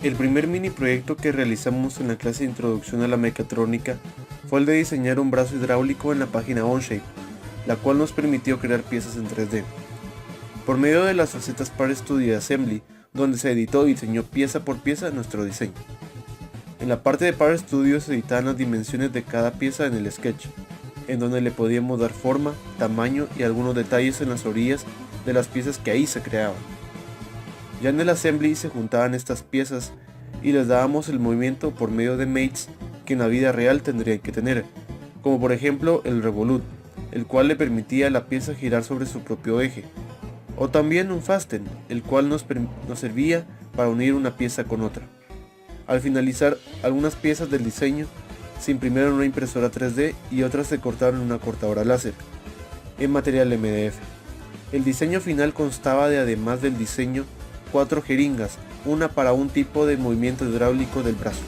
El primer mini proyecto que realizamos en la clase de Introducción a la Mecatrónica fue el de diseñar un brazo hidráulico en la página Onshape, la cual nos permitió crear piezas en 3D. Por medio de las facetas Part Studio y Assembly, donde se editó y diseñó pieza por pieza nuestro diseño. En la parte de Part Studio se editaban las dimensiones de cada pieza en el Sketch, en donde le podíamos dar forma, tamaño y algunos detalles en las orillas de las piezas que ahí se creaban. Ya en el Assembly se juntaban estas piezas y les dábamos el movimiento por medio de mates que en la vida real tendrían que tener, como por ejemplo el Revolute, el cual le permitía a la pieza girar sobre su propio eje, o también un Fasten, el cual nos servía para unir una pieza con otra. Al finalizar algunas piezas del diseño, se imprimieron en una impresora 3D y otras se cortaron en una cortadora láser, en material MDF. El diseño final constaba de, además del diseño, 4 jeringas, una para un tipo de movimiento hidráulico del brazo.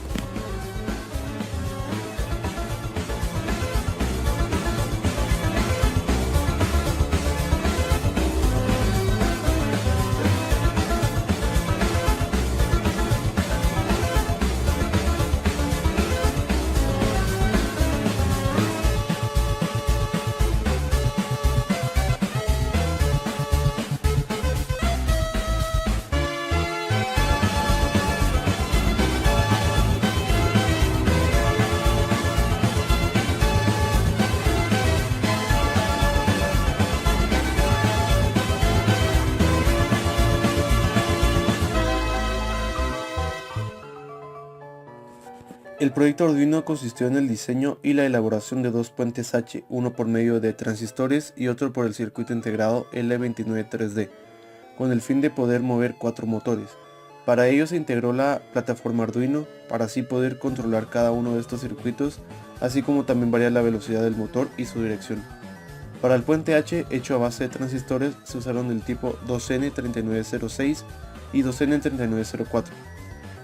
El proyecto Arduino consistió en el diseño y la elaboración de 2 puentes H, uno por medio de transistores y otro por el circuito integrado L293D, con el fin de poder mover 4 motores. Para ello se integró la plataforma Arduino para así poder controlar cada uno de estos circuitos, así como también variar la velocidad del motor y su dirección. Para el puente H hecho a base de transistores se usaron el tipo 2N3906 y 2N3904.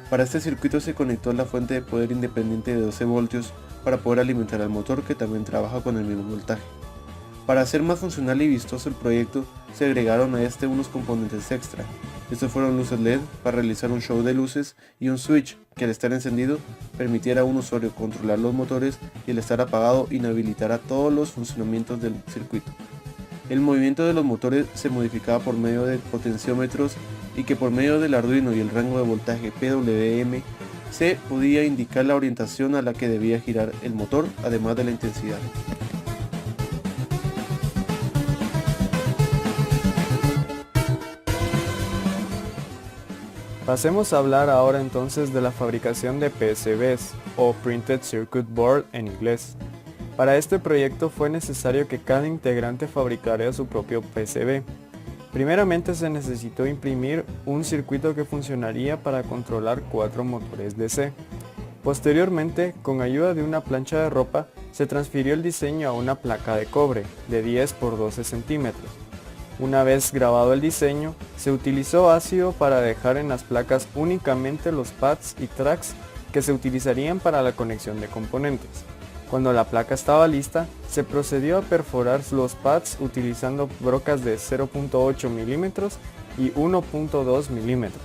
Para este circuito se conectó la fuente de poder independiente de 12 voltios para poder alimentar al motor, que también trabaja con el mismo voltaje. Para hacer más funcional y vistoso el proyecto, se agregaron a este unos componentes extra. Estos fueron luces LED para realizar un show de luces y un switch que al estar encendido permitiera a un usuario controlar los motores y al estar apagado inhabilitara todos los funcionamientos del circuito. El movimiento de los motores se modificaba por medio de potenciómetros y que por medio del Arduino y el rango de voltaje PWM se podía indicar la orientación a la que debía girar el motor, además de la intensidad. Pasemos a hablar ahora entonces de la fabricación de PCBs, o Printed Circuit Board en inglés. Para este proyecto fue necesario que cada integrante fabricara su propio PCB. Primeramente se necesitó imprimir un circuito que funcionaría para controlar 4 motores DC. Posteriormente, con ayuda de una plancha de ropa, se transfirió el diseño a una placa de cobre de 10 por 12 centímetros. Una vez grabado el diseño, se utilizó ácido para dejar en las placas únicamente los pads y tracks que se utilizarían para la conexión de componentes. Cuando la placa estaba lista, se procedió a perforar los pads utilizando brocas de 0.8 milímetros y 1.2 milímetros.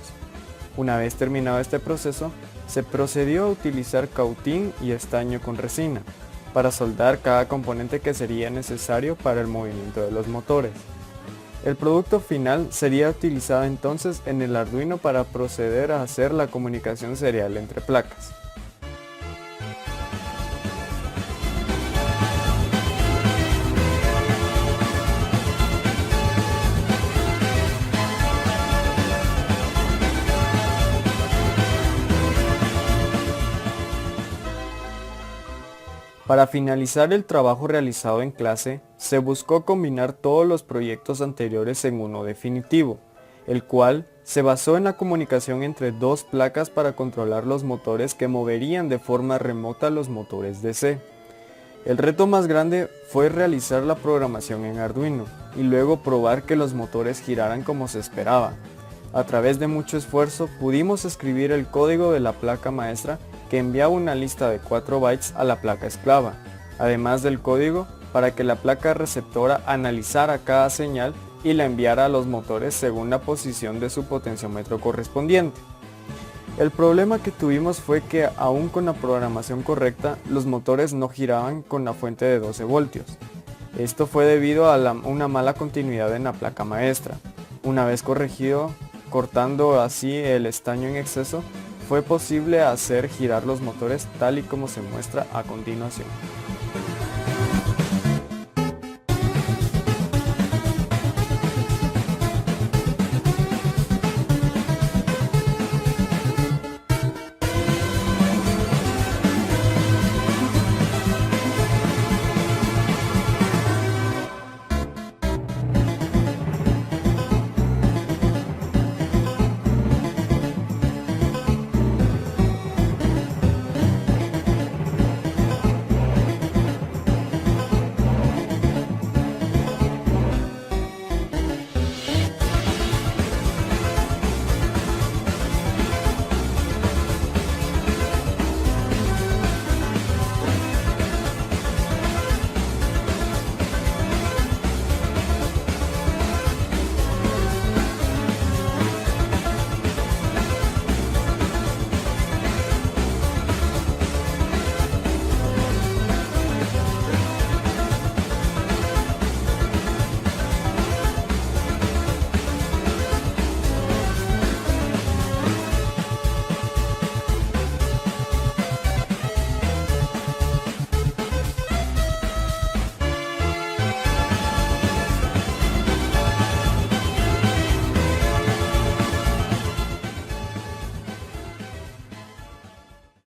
Una vez terminado este proceso, se procedió a utilizar cautín y estaño con resina para soldar cada componente que sería necesario para el movimiento de los motores. El producto final sería utilizado entonces en el Arduino para proceder a hacer la comunicación serial entre placas. Para finalizar el trabajo realizado en clase, se buscó combinar todos los proyectos anteriores en uno definitivo, el cual se basó en la comunicación entre 2 placas para controlar los motores que moverían de forma remota los motores DC. El reto más grande fue realizar la programación en Arduino y luego probar que los motores giraran como se esperaba. A través de mucho esfuerzo pudimos escribir el código de la placa maestra que enviaba una lista de 4 bytes a la placa esclava, además del código para que la placa receptora analizara cada señal y la enviara a los motores según la posición de su potenciómetro correspondiente. El problema que tuvimos fue que aún con la programación correcta, los motores no giraban con la fuente de 12 voltios. Esto fue debido a una mala continuidad en la placa maestra. Una vez corregido, cortando así el estaño en exceso, fue posible hacer girar los motores tal y como se muestra a continuación.